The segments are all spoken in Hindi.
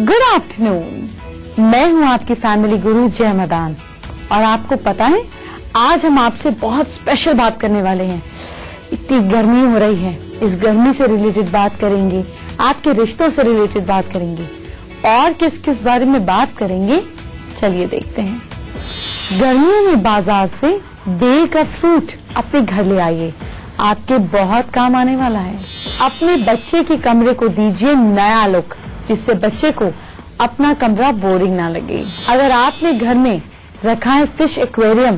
गुड आफ्टरनून, मैं हूं आपकी फैमिली गुरु जय मदान और आपको पता है आज हम आपसे बहुत स्पेशल बात करने वाले हैं। इतनी गर्मी हो रही है, इस गर्मी से रिलेटेड बात करेंगे, आपके रिश्तों से रिलेटेड बात करेंगे और किस किस बारे में बात करेंगे, चलिए देखते हैं। गर्मियों में बाजार से बेल का फ्रूट अपने घर ले आइए, आपके बहुत काम आने वाला है। अपने बच्चे के कमरे को दीजिए नया लुक, जिससे बच्चे को अपना कमरा बोरिंग ना लगे। अगर आपने घर में रखा है फिश एक्वेरियम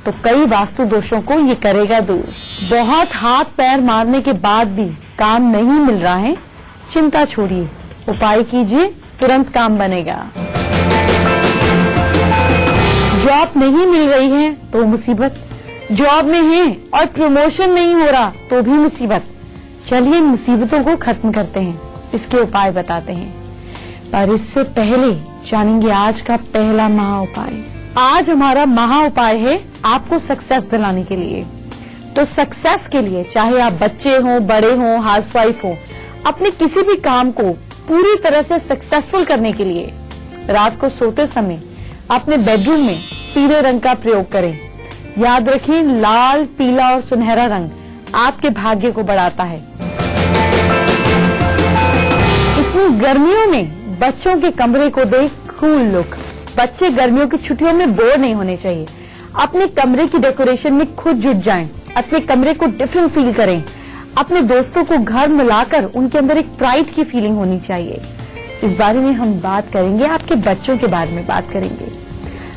तो कई वास्तु दोषों को ये करेगा दूर। बहुत हाथ पैर मारने के बाद भी काम नहीं मिल रहा है, चिंता छोड़िए, उपाय कीजिए, तुरंत काम बनेगा। जॉब नहीं मिल रही है तो मुसीबत, जॉब में है और प्रमोशन नहीं हो रहा तो भी मुसीबत। चलिए इन मुसीबतों को खत्म करते हैं, इसके उपाय बताते हैं। पर इससे पहले जानेंगे आज का पहला महा उपाय। आज हमारा महा उपाय है आपको सक्सेस दिलाने के लिए। तो सक्सेस के लिए चाहे आप बच्चे हो, बड़े हो, हाउसवाइफ हो, अपने किसी भी काम को पूरी तरह से सक्सेसफुल करने के लिए रात को सोते समय अपने बेडरूम में पीले रंग का प्रयोग करें। याद रखिए, लाल, पीला और सुनहरा रंग आपके भाग्य को बढ़ाता है। इतनी गर्मियों में बच्चों के कमरे को देख कूल लुक। बच्चे गर्मियों की छुट्टियों में बोर नहीं होने चाहिए। अपने कमरे की डेकोरेशन में खुद जुट जाएं, अपने कमरे को डिफरेंट फील करें। अपने दोस्तों को घर मिलाकर उनके अंदर एक प्राइड की फीलिंग होनी चाहिए। इस बारे में हम बात करेंगे, आपके बच्चों के बारे में बात करेंगे।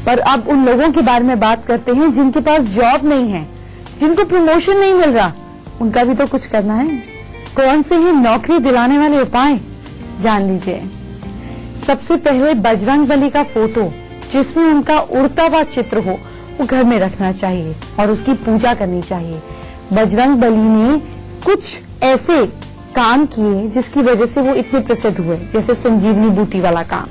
पर अब उन लोगों के बारे में बात करते हैं जिनके पास जॉब नहीं है, जिनको प्रमोशन नहीं मिल रहा, उनका भी तो कुछ करना है। कौन से ही नौकरी दिलाने वाले उपाय जान लीजिए। सबसे पहले बजरंगबली का फोटो जिसमें उनका उड़ता हुआ चित्र हो वो घर में रखना चाहिए और उसकी पूजा करनी चाहिए। बजरंगबली ने कुछ ऐसे काम किए जिसकी वजह से वो इतने प्रसिद्ध हुए, जैसे संजीवनी बूटी वाला काम।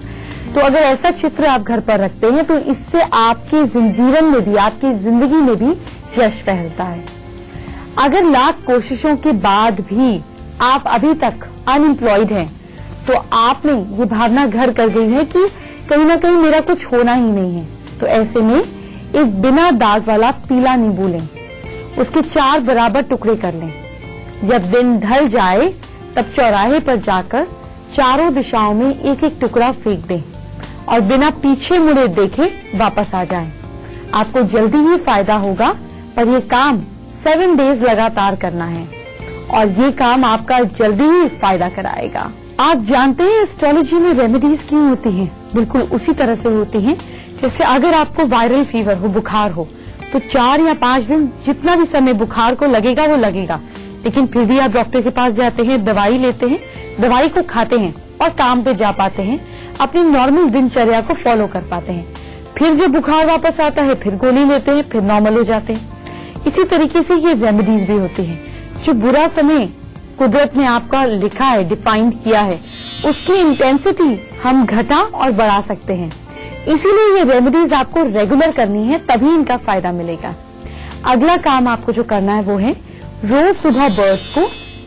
तो अगर ऐसा चित्र आप घर पर रखते हैं तो इससे आपके जीवन में भी, आपकी जिंदगी में भी यश फैलता है। अगर लाख कोशिशों के बाद भी आप अभी तक अनएम्प्लॉयड हैं तो आपने ये भावना घर कर गई है कि कहीं ना कहीं मेरा कुछ होना ही नहीं है, तो ऐसे में एक बिना दाग वाला पीला नींबू लें, उसके 4 बराबर टुकड़े कर लें। जब दिन ढल जाए तब चौराहे पर जाकर चारों दिशाओं में एक एक टुकड़ा फेंक दें और बिना पीछे मुड़े देखे वापस आ जाएं। आपको जल्दी ही फायदा होगा, पर यह काम 7 डेज लगातार करना है और ये काम आपका जल्दी ही फायदा कराएगा। आप जानते हैं एस्ट्रोलॉजी में रेमेडीज क्यों होती हैं? बिल्कुल उसी तरह से होती हैं जैसे अगर आपको वायरल फीवर हो, बुखार हो, तो 4 या 5 दिन जितना भी समय बुखार को लगेगा वो लगेगा, लेकिन फिर भी आप डॉक्टर के पास जाते हैं, दवाई लेते हैं, दवाई को खाते हैं और काम पे जा पाते हैं, अपनी नॉर्मल दिनचर्या को फॉलो कर पाते हैं। फिर जब बुखार वापस आता है फिर गोली लेते हैं, फिर नॉर्मल हो जाते हैं। इसी तरीके से ये रेमेडीज भी होती है। जो बुरा समय कुदरत ने आपका लिखा है, डिफाइंड किया है, उसकी इंटेंसिटी हम घटा और बढ़ा सकते हैं। इसीलिए ये रेमेडीज आपको रेगुलर करनी है, तभी इनका फायदा मिलेगा। अगला काम आपको जो करना है वो है रोज सुबह बर्ड्स को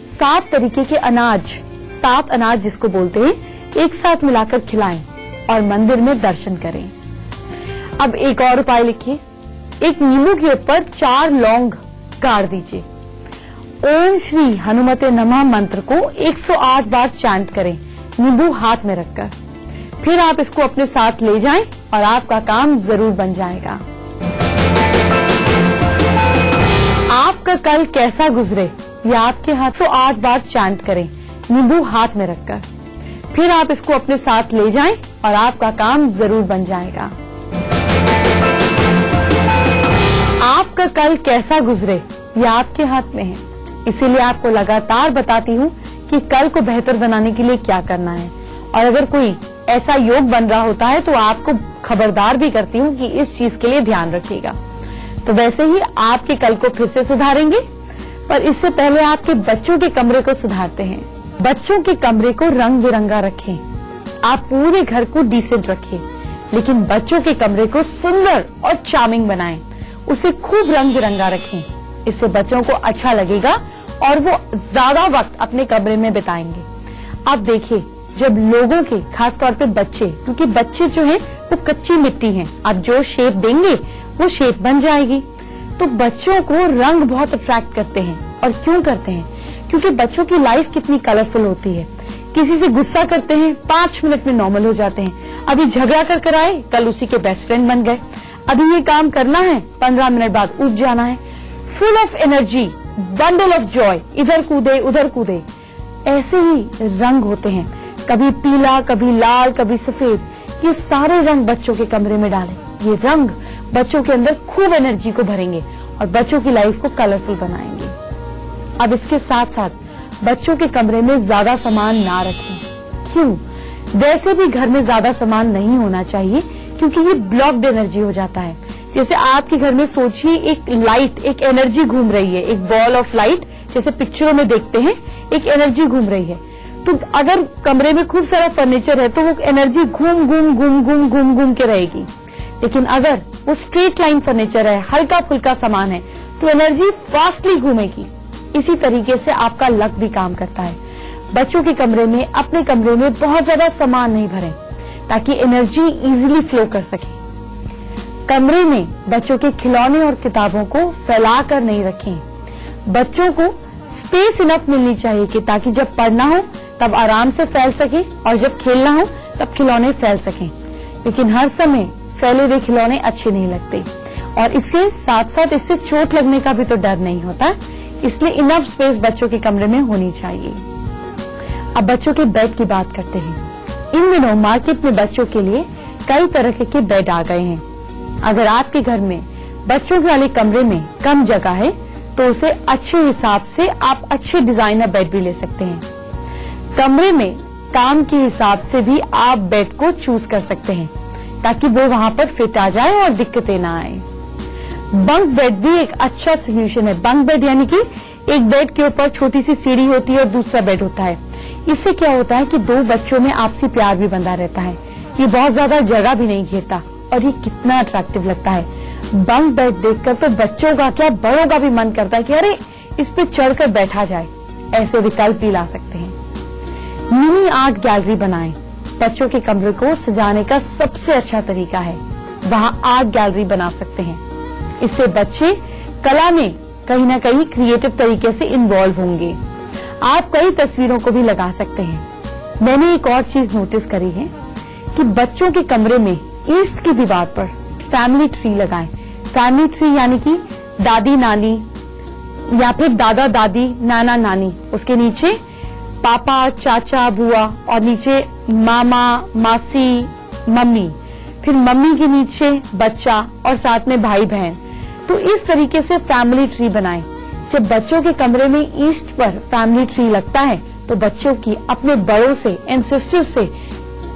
7 तरीके के अनाज, 7 अनाज जिसको बोलते हैं, एक साथ मिलाकर खिलाएं और मंदिर में दर्शन करें। अब एक और उपाय लिखिए, एक नींबू के ऊपर 4 लौंग गाड़ दीजिए। ओम श्री हनुमते नमः मंत्र को 108 बार चैंट करें, नींबू हाथ में रखकर। फिर आप इसको अपने साथ ले जाएं और आपका काम जरूर बन जाएगा। आपका कल कैसा गुजरे या आपके हाथ 108 बार चैंट करें, नींबू हाथ में रखकर। फिर आप इसको अपने साथ ले जाएं और आपका काम जरूर बन जाएगा। आपका कल कैसा गुजरे यह आपके हाथ में है, इसीलिए आपको लगातार बताती हूँ कि कल को बेहतर बनाने के लिए क्या करना है। और अगर कोई ऐसा योग बन रहा होता है तो आपको खबरदार भी करती हूँ कि इस चीज के लिए ध्यान रखिएगा। तो वैसे ही आपके कल को फिर से सुधारेंगे, पर इससे पहले आपके बच्चों के कमरे को सुधारते हैं। बच्चों के कमरे को रंग बिरंगा रखें। आप पूरे घर को डिसेंट रखें, लेकिन बच्चों के कमरे को सुंदर और चार्मिंग बनाएं। उसे खूब रंग बिरंगा रखें, इससे बच्चों को अच्छा लगेगा और वो ज्यादा वक्त अपने कमरे में बिताएंगे। अब देखिए, जब लोगों के, खास तौर पे बच्चे, क्योंकि बच्चे जो हैं वो कच्ची मिट्टी हैं, आप जो शेप देंगे वो शेप बन जाएगी। तो बच्चों को रंग बहुत अट्रैक्ट करते हैं। और क्यों करते हैं? क्योंकि बच्चों की लाइफ कितनी कलरफुल होती है। किसी से गुस्सा करते हैं, 5 मिनट में नॉर्मल हो जाते हैं। अभी झगड़ा कर आए, कल उसी के बेस्ट फ्रेंड बन गए। अभी ये काम करना है, 15 मिनट बाद उठ जाना है। Full of energy, bundle of Joy, इधर कूदे उधर कूदे। ऐसे ही रंग होते हैं, कभी पीला, कभी लाल, कभी सफेद। ये सारे रंग बच्चों के कमरे में डालें। ये रंग बच्चों के अंदर खूब एनर्जी को भरेंगे और बच्चों की लाइफ को कलरफुल बनाएंगे। अब इसके साथ साथ बच्चों के कमरे में ज्यादा सामान ना रखें। क्यों? वैसे भी घर में ज्यादा सामान नहीं होना चाहिए, क्योंकि ये ब्लॉक्ड एनर्जी हो जाता है। जैसे आपके घर में सोचिए एक लाइट, एक एनर्जी घूम रही है, एक बॉल ऑफ लाइट, जैसे पिक्चरों में देखते हैं, एक एनर्जी घूम रही है। तो अगर कमरे में खूब सारा फर्नीचर है तो वो एनर्जी घूम के रहेगी। लेकिन अगर वो स्ट्रेट लाइन फर्नीचर है, हल्का फुल्का सामान है, तो एनर्जी फास्टली घूमेगी। इसी तरीके से आपका लक भी काम करता है। बच्चों के कमरे में, अपने कमरे में बहुत ज्यादा सामान नहीं भरें, ताकि एनर्जी इजीली फ्लो कर सके। कमरे में बच्चों के खिलौने और किताबों को फैला कर नहीं रखें। बच्चों को स्पेस इनफ मिलनी चाहिए कि ताकि जब पढ़ना हो तब आराम से फैल सके और जब खेलना हो तब खिलौने फैल सकें। लेकिन हर समय फैले हुए खिलौने अच्छे नहीं लगते और इसके साथ साथ इससे चोट लगने का भी तो डर नहीं होता। इसलिए इनफ स्पेस बच्चों के कमरे में होनी चाहिए। अब बच्चों के बेड की बात करते हैं। इन दिनों मार्केट में बच्चों के लिए कई तरह के बेड आ गए हैं। अगर आपके घर में बच्चों के वाले कमरे में कम जगह है तो उसे अच्छे हिसाब से आप अच्छे डिजाइनर बेड भी ले सकते हैं। कमरे में काम के हिसाब से भी आप बेड को चूज कर सकते हैं ताकि वो वहां पर फिट आ जाए और दिक्कतें ना आए। बंक बेड भी एक अच्छा सोल्यूशन है। बंक बेड यानी कि एक बेड के ऊपर छोटी सी सीढ़ी होती है और दूसरा बेड होता है। इससे क्या होता है कि दो बच्चों में आपसी प्यार भी बंधा रहता है। ये बहुत ज्यादा जगह भी नहीं घेरता और ये कितना अट्रैक्टिव लगता है। बंक बेड देखकर तो बच्चों का क्या, बड़ों का भी मन करता है कि अरे इस पे चढ़कर बैठा जाए। ऐसे विकल्प भी ला सकते हैं। मिनी आर्ट गैलरी बनाएं। बच्चों के कमरे को सजाने का सबसे अच्छा तरीका है। वहां आर्ट गैलरी बना सकते हैं। इससे बच्चे कला में कहीं ना कहीं क्रिएटिव तरीके से इन्वॉल्व होंगे। आप कई तस्वीरों को भी लगा सकते हैं। मैंने एक और चीज नोटिस करी है कि बच्चों के कमरे में ईस्ट की दीवार पर फैमिली ट्री लगाएं। फैमिली ट्री यानी कि दादी नानी या फिर दादा दादी, नाना नानी, उसके नीचे पापा, चाचा, बुआ और नीचे मामा, मासी, मम्मी, फिर मम्मी के नीचे बच्चा और साथ में भाई बहन। तो इस तरीके से फैमिली ट्री बनाएं। जब बच्चों के कमरे में ईस्ट पर फैमिली ट्री लगता है तो बच्चों की अपने बड़ों से, एंसेस्टर्स से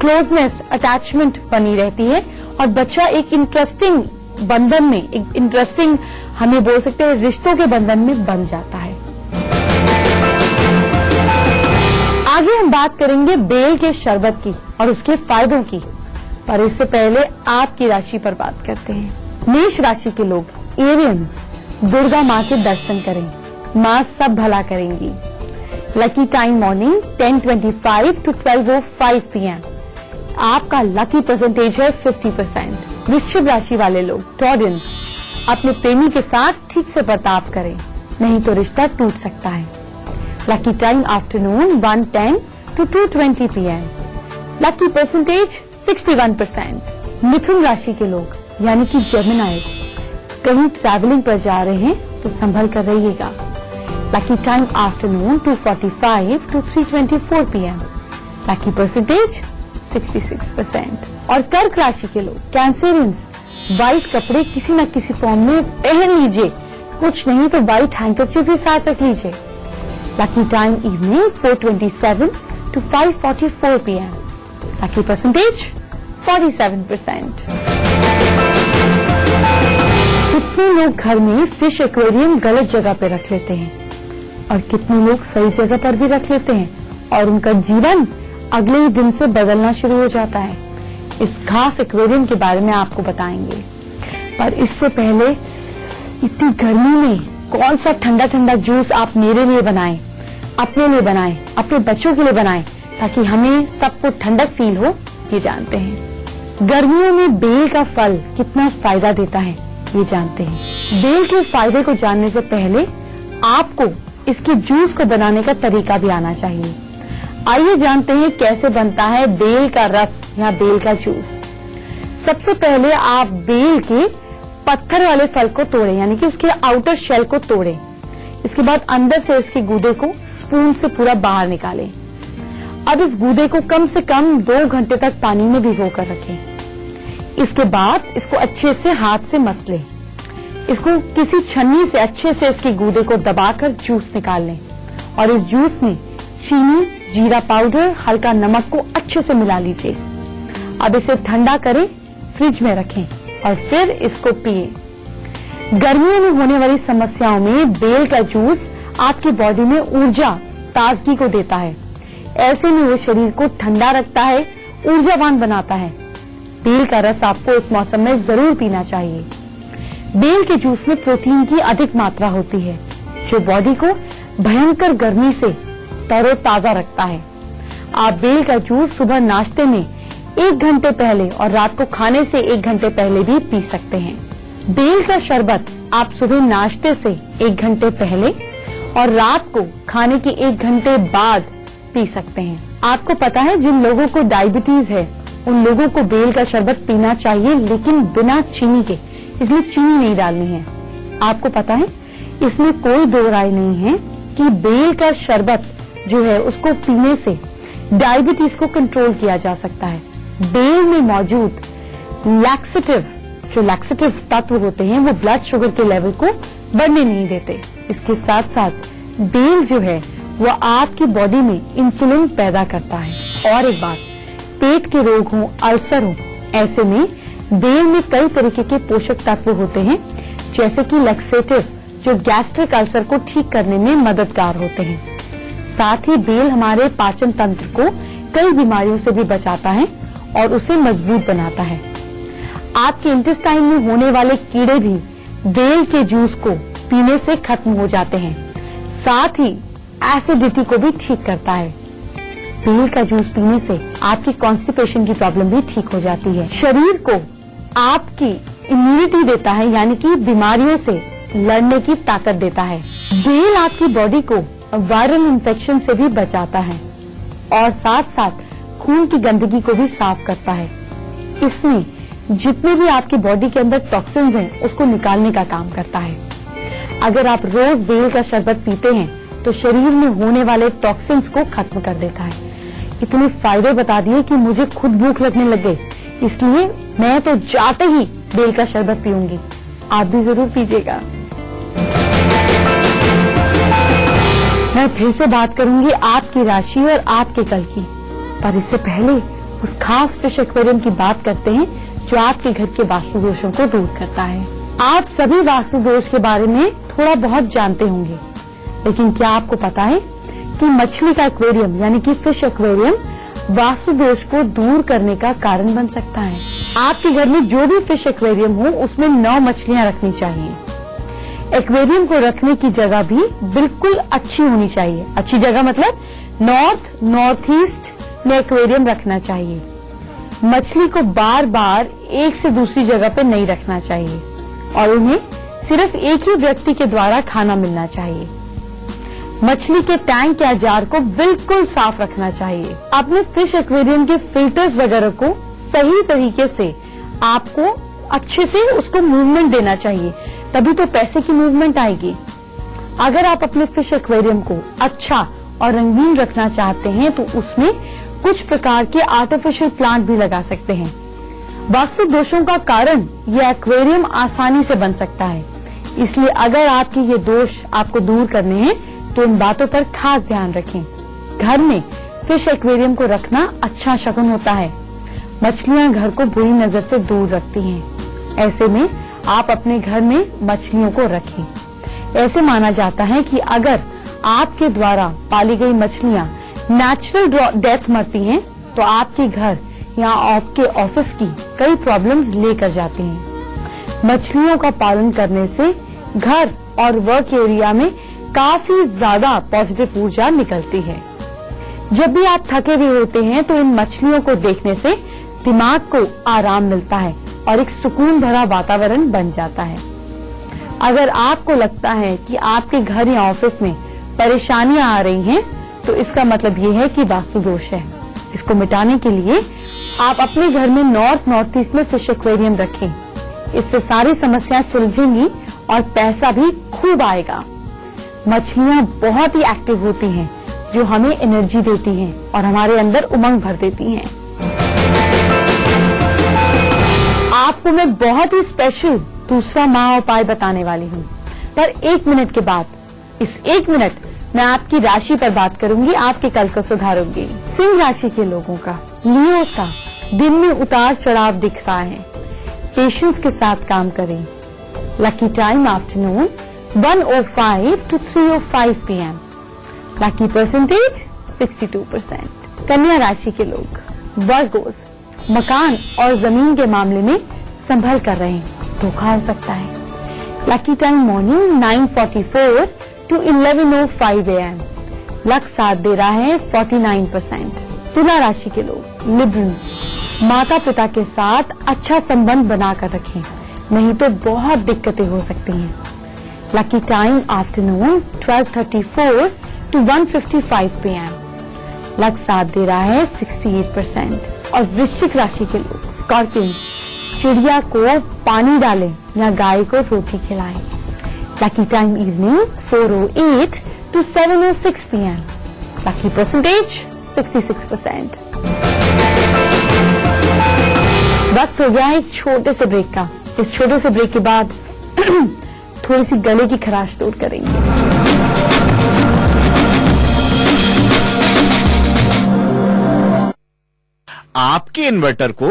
क्लोजनेस, अटैचमेंट बनी रहती है और बच्चा एक इंटरेस्टिंग बंधन में, एक इंटरेस्टिंग हमें बोल सकते हैं रिश्तों के बंधन में बन जाता है। आगे हम बात करेंगे बेल के शरबत की और उसके फायदों की, पर इससे पहले आपकी राशि पर बात करते हैं। मेष राशि के लोग, एरियंस, दुर्गा माँ के दर्शन करें। माँ सब भला करेंगी। Lucky time morning 10:25 to 12:05 PM। आपका लकी परसेंटेज है 50%। वृश्चिक राशि वाले लोग, टॉरंस, अपने प्रेमी के साथ ठीक से बर्ताव करें, नहीं तो रिश्ता टूट सकता है। Lucky time afternoon 1:10 to 2:20 PM। Lucky percentage 61%। मिथुन राशि के लोग यानी कि जेमिनाइज, कहीं ट्रैवलिंग पर जा रहे हैं तो संभल कर रहिएगा। Lucky time afternoon 2:45 to 3:24 PM। Lucky percentage 66%। और कर्क राशि के लोग, कैंसरियंस, व्हाइट कपड़े किसी न किसी फॉर्म में पहन लीजिए, कुछ नहीं तो व्हाइट हैंकरचीफ ही साथ रख लीजिए। Lucky time evening 4:27 to 5:44 PM। Lucky percentage 47%। कितने लोग घर में फिश एक्वेरियम गलत जगह पे रख लेते हैं और कितने लोग सही जगह पर भी रख लेते हैं और उनका जीवन अगले ही दिन से बदलना शुरू हो जाता है। इस खास एक्वेरियम के बारे में आपको बताएंगे, पर इससे पहले इतनी गर्मी में कौन सा ठंडा ठंडा जूस आप मेरे लिए बनाएं, अपने लिए बनाएं, अपने बच्चों के लिए बनाएं, ताकि हमें सबको ठंडक फील हो, ये जानते हैं। गर्मियों में बेल का फल कितना फायदा देता है, ये जानते हैं। बेल के फायदे को जानने से पहले आपको इसके जूस को बनाने का तरीका भी आना चाहिए। आइए जानते हैं कैसे बनता है बेल का रस या बेल का जूस। सबसे पहले आप बेल के पत्थर वाले फल को तोड़ें, यानी कि उसके आउटर शेल को तोड़ें। इसके बाद अंदर से इसके गूदे को स्पून से पूरा बाहर निकालें। अब इस गूदे को कम से कम 2 घंटे तक पानी में भिगो कर रखें। इसके बाद इसको अच्छे से हाथ से मस लें। इसको किसी छन्नी से अच्छे से इसके गूदे को दबाकर जूस निकाल लें और इस जूस में चीनी, जीरा पाउडर, हल्का नमक को अच्छे से मिला लीजिए। अब इसे ठंडा करें, फ्रिज में रखें और फिर इसको पिए। गर्मियों में होने वाली समस्याओं में बेल का जूस आपकी बॉडी में ऊर्जा, ताजगी को देता है। ऐसे में वो शरीर को ठंडा रखता है, ऊर्जावान बनाता है। बेल का रस आपको इस मौसम में जरूर पीना चाहिए। बेल के जूस में प्रोटीन की अधिक मात्रा होती है, जो बॉडी को भयंकर गर्मी से तरोताजा रखता है। आप बेल का जूस सुबह नाश्ते में 1 घंटे पहले और रात को खाने से 1 घंटे पहले भी पी सकते हैं। बेल का शरबत आप सुबह नाश्ते से 1 घंटे पहले और रात को खाने के 1 घंटे बाद पी सकते हैं। आपको पता है, जिन लोगों को डायबिटीज है उन लोगों को बेल का शरबत पीना चाहिए, लेकिन बिना चीनी के। इसमें चीनी नहीं डालनी है। आपको पता है, इसमें कोई दो राय नहीं है कि बेल का शरबत जो है उसको पीने से डायबिटीज को कंट्रोल किया जा सकता है। बेल में मौजूद लैक्सेटिव तत्व होते हैं, वो ब्लड शुगर के लेवल को बढ़ने नहीं देते। इसके साथ साथ बेल जो है वो आपकी बॉडी में इंसुलिन पैदा करता है। और एक बात, पेट के रोग हो, अल्सर हो, ऐसे में बेल में कई तरीके के पोषक तत्व होते हैं, जैसे कि लैक्सेटिव, जो गैस्ट्रिक अल्सर को ठीक करने में मददगार होते हैं। साथ ही बेल हमारे पाचन तंत्र को कई बीमारियों से भी बचाता है और उसे मजबूत बनाता है। आपके इंटेस्टाइन में होने वाले कीड़े भी बेल के जूस को पीने से खत्म हो जाते हैं। साथ ही एसिडिटी को भी ठीक करता है। बेल का जूस पीने से आपकी कॉन्स्टिपेशन की प्रॉब्लम भी ठीक हो जाती है। शरीर को आपकी इम्यूनिटी देता है, यानी कि बीमारियों से लड़ने की ताकत देता है। बेल आपकी बॉडी को वायरल इन्फेक्शन से भी बचाता है और साथ साथ खून की गंदगी को भी साफ करता है। इसमें जितने भी आपकी बॉडी के अंदर टॉक्सिन्स हैं, उसको निकालने का काम करता है। अगर आप रोज बेल का शरबत पीते हैं तो शरीर में होने वाले टॉक्सिन्स को खत्म कर देता है। इतने फायदे बता दिए कि मुझे खुद भूख लगने लग गई, इसलिए मैं तो जाते ही बेल का शरबत पीऊंगी। आप भी जरूर पीजिएगा। मैं फिर से बात करूंगी आपकी राशि और आपके कल की, पर इससे पहले उस खास फिश एक्वेरियम की बात करते हैं जो आपके घर के वास्तु दोषों को दूर करता है। आप सभी वास्तु दोष के बारे में थोड़ा बहुत जानते होंगे, लेकिन क्या आपको पता है कि मछली का एक्वेरियम यानी कि फिश एक्वेरियम वास्तु दोष को दूर करने का कारण बन सकता है। आपके घर में जो भी फिश एक्वेरियम हो उसमें 9 मछलियां रखनी चाहिए। एक्वेरियम को रखने की जगह भी बिल्कुल अच्छी होनी चाहिए। अच्छी जगह मतलब नॉर्थ ईस्ट में एक्वेरियम रखना चाहिए। मछली को बार बार एक से दूसरी जगह पे नहीं रखना चाहिए और उन्हें सिर्फ एक ही व्यक्ति के द्वारा खाना मिलना चाहिए। मछली के टैंक या जार को बिल्कुल साफ रखना चाहिए। अपने फिश एक्वेरियम के फिल्टर्स वगैरह को सही तरीके से आपको अच्छे से उसको मूवमेंट देना चाहिए, तभी तो पैसे की मूवमेंट आएगी। अगर आप अपने फिश एक्वेरियम को अच्छा और रंगीन रखना चाहते हैं तो उसमें कुछ प्रकार के आर्टिफिशियल प्लांट भी लगा सकते हैं। वास्तु दोषों का कारण ये एक्वेरियम आसानी से बन सकता है, इसलिए अगर आपके ये दोष आपको दूर करने हैं तो इन बातों पर खास ध्यान रखें। घर में फिश एक्वेरियम को रखना अच्छा शगुन होता है। मछलियां घर को बुरी नजर से दूर रखती हैं। ऐसे में आप अपने घर में मछलियों को रखें। ऐसे माना जाता है कि अगर आपके द्वारा पाली गई मछलियां नेचुरल डेथ मरती हैं तो आपके घर या आपके ऑफिस की कई प्रॉब्लम्स लेकर जाती हैं। मछलियों का पालन करने से घर और वर्क एरिया में काफी ज्यादा पॉजिटिव ऊर्जा निकलती है। जब भी आप थके हुए होते हैं तो इन मछलियों को देखने से दिमाग को आराम मिलता है और एक सुकून भरा वातावरण बन जाता है। अगर आपको लगता है कि आपके घर या ऑफिस में परेशानियां आ रही हैं, तो इसका मतलब ये है कि वास्तु दोष है। इसको मिटाने के लिए आप अपने घर में नॉर्थ ईस्ट में फिश एक्वेरियम रखें। इससे सारी समस्याएं सुलझेंगी और पैसा भी खूब आएगा। मछलियां बहुत ही एक्टिव होती हैं, जो हमें एनर्जी देती हैं और हमारे अंदर उमंग भर देती हैं। आपको मैं बहुत ही स्पेशल दूसरा महा उपाय बताने वाली हूँ, पर 1 मिनट के बाद, इस 1 मिनट मैं आपकी राशि पर बात करूंगी, आपके कल को सुधारूंगी। सिंह राशि के लोगों का, लियो का दिन में उतार चढ़ाव दिख रहा है। पेशेंस के साथ काम करें। Lucky time afternoon 1:05 to 3:05 PM। Lucky percentage 62%। कन्या राशि के लोग, वर्गोस, मकान और जमीन के मामले में संभल कर रहें, धोखा हो सकता है। Lucky time morning 9:44 to 11:05 AM। Luck साथ दे रहा है 49%। तुला राशि के लोग, लिबरल्स, माता पिता के साथ अच्छा संबंध बनाकर रखें, नहीं तो बहुत दिक्कतें हो सकती हैं। Lucky time afternoon 12:34 to 1:55 PM। Luck साथ दे रहा है 68%। और वृश्चिक राशि के लोग, स्कॉर्पियंस, चिड़िया को पानी डालें या गाय को रोटी खिलाएं। Lucky time evening 4:08 to 7:06 PM। Lucky percentage 66%। वक्त हो गया एक छोटे से ब्रेक का। इस छोटे से ब्रेक के बाद थोड़ी सी गले की खराश दूर करेंगे। आपके इन्वर्टर को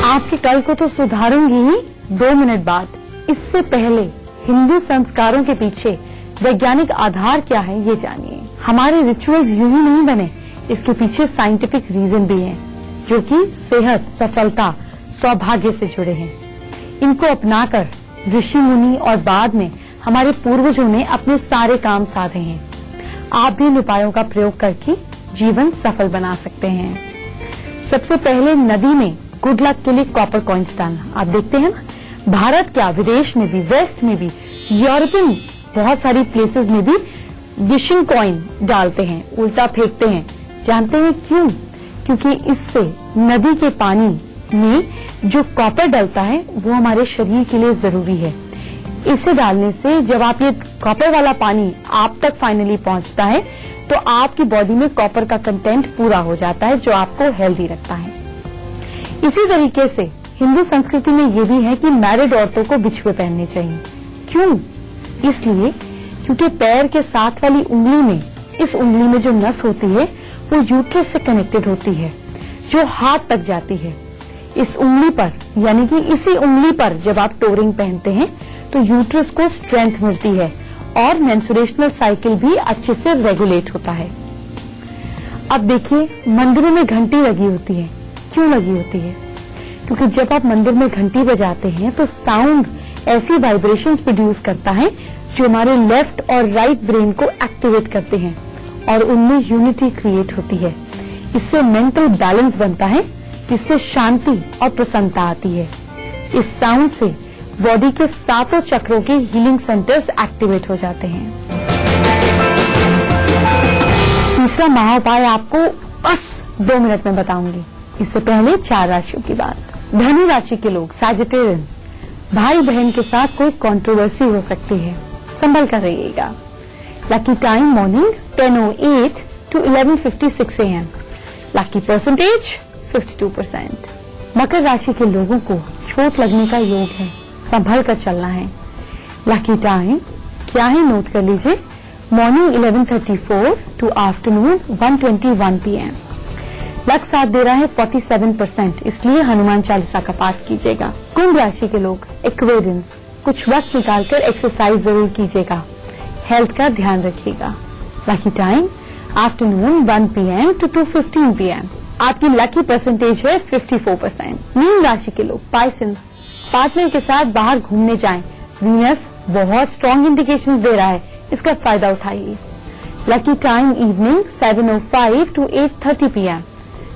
आपके कल को तो सुधारूंगी ही 2 मिनट बाद। इससे पहले हिंदू संस्कारों के पीछे वैज्ञानिक आधार क्या है, ये जानिए। हमारे रिचुअल्स यूं ही नहीं बने, इसके पीछे साइंटिफिक रीजन भी है, जो कि सेहत, सफलता, सौभाग्य से जुड़े हैं। इनको अपनाकर ऋषि मुनि और बाद में हमारे पूर्वजों ने अपने सारे काम साधे हैं। आप भी इन उपायों का प्रयोग करके जीवन सफल बना सकते हैं। सबसे पहले नदी में गुड लक के लिए कॉपर कॉइन्स डालना। आप देखते हैं ना, भारत क्या, विदेश में भी, वेस्ट में भी, यूरोपियन बहुत सारी प्लेसेस में भी विशिंग कॉइन डालते हैं, उल्टा फेंकते हैं। जानते हैं क्यों? क्योंकि इससे नदी के पानी में जो कॉपर डलता है वो हमारे शरीर के लिए जरूरी है। इसे डालने से जब आप ये कॉपर वाला पानी आप तक फाइनली पहुंचता है, तो आपकी बॉडी में कॉपर का कंटेंट पूरा हो जाता है, जो आपको हेल्दी रखता है। इसी तरीके से हिंदू संस्कृति में ये भी है कि मैरिड औरतों को बिछुए पहनने चाहिए। क्यों? इसलिए क्योंकि पैर के साथ वाली उंगली में, इस उंगली में जो नस होती है वो यूट्रस से कनेक्टेड होती है, जो हाथ तक जाती है। इस उंगली पर, यानी कि इसी उंगली पर जब आप टोरिंग पहनते हैं तो यूट्रस को स्ट्रेंथ मिलती है और मेंस्ट्रुएशनल साइकिल भी अच्छे से रेगुलेट होता है। अब देखिए, मंदिरों में घंटी लगी होती है। क्यों लगी होती है? क्योंकि जब आप मंदिर में घंटी बजाते हैं तो साउंड ऐसी वाइब्रेशंस प्रोड्यूस करता है जो हमारे लेफ्ट और राइट ब्रेन को एक्टिवेट करते हैं और उनमें यूनिटी क्रिएट होती है। इससे मेंटल बैलेंस बनता है, जिससे शांति और प्रसन्नता आती है। इस साउंड से बॉडी के 7 चक्रों के हीलिंग सेंटर्स एक्टिवेट हो जाते हैं। तीसरा महाउपाय आपको बस 2 मिनट में बताऊंगी। इससे पहले 4 राशियों की बात। धनु राशि के लोग, सैजिटेरियन, भाई बहन के साथ कोई कंट्रोवर्सी हो सकती है, संभल कर रहिएगा। Lucky time morning 10:08 to 11:56 AM। Lucky percentage 52%। मकर राशि के लोगों को चोट लगने का योग है, संभल कर चलना है। लकी टाइम क्या है, नोट कर लीजिए, morning 11:34 to afternoon 1:21 PM। Luck साथ दे रहा है 47%, इसलिए हनुमान चालीसा का पाठ कीजिएगा। कुंभ राशि के लोग, एक्वेरियंस, कुछ वक्त निकालकर एक्सरसाइज जरूर कीजिएगा, हेल्थ का ध्यान रखिएगा। Lucky time afternoon 1 PM to 2:15 PM। आपकी लकी परसेंटेज है 54%। मीन राशि के लोग, पाइसेंस, पार्टनर के साथ बाहर घूमने जाएं। वीनस बहुत स्ट्रॉन्ग इंडिकेशन दे रहा है, इसका फायदा उठाइए। Lucky time evening 7:05 to 8:30 p.m.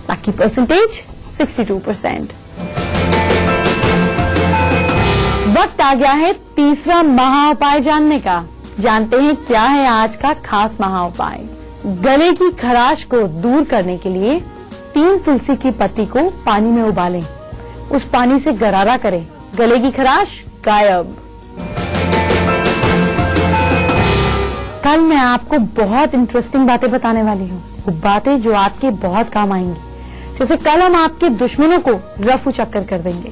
Lucky percentage 62%. वक्त आ गया है तीसरा महा उपाय जानने का। जानते हैं क्या है आज का खास महा उपाय। गले की खराश को दूर करने के लिए 3 तुलसी की पत्ती को पानी में उबालें, उस पानी से गरारा करें, गले की खराश गायब। कल मैं आपको बहुत इंटरेस्टिंग बातें बताने वाली हूँ, वो बातें जो आपके बहुत काम आएंगी। जैसे कल हम आपके दुश्मनों को रफू चक्कर कर देंगे,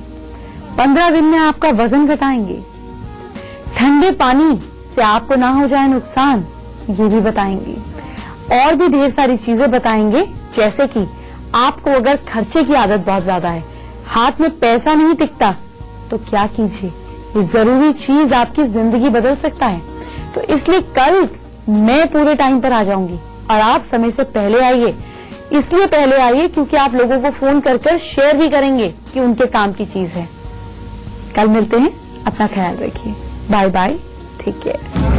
15 दिन में आपका वजन घटाएंगे, ठंडे पानी से आपको ना हो जाए नुकसान, ये भी बताएंगे। और भी ढेर सारी चीजें बताएंगे, जैसे कि आपको अगर खर्चे की आदत बहुत ज्यादा है, हाथ में पैसा नहीं टिकता, तो क्या कीजिए। ये जरूरी चीज आपकी जिंदगी बदल सकता है। तो इसलिए कल मैं पूरे टाइम पर आ जाऊंगी और आप समय से पहले आइए। इसलिए पहले आइए क्योंकि आप लोगों को फोन कर शेयर भी करेंगे कि उनके काम की चीज है। कल मिलते हैं, अपना ख्याल रखिए। बाय बाय, ठीक है।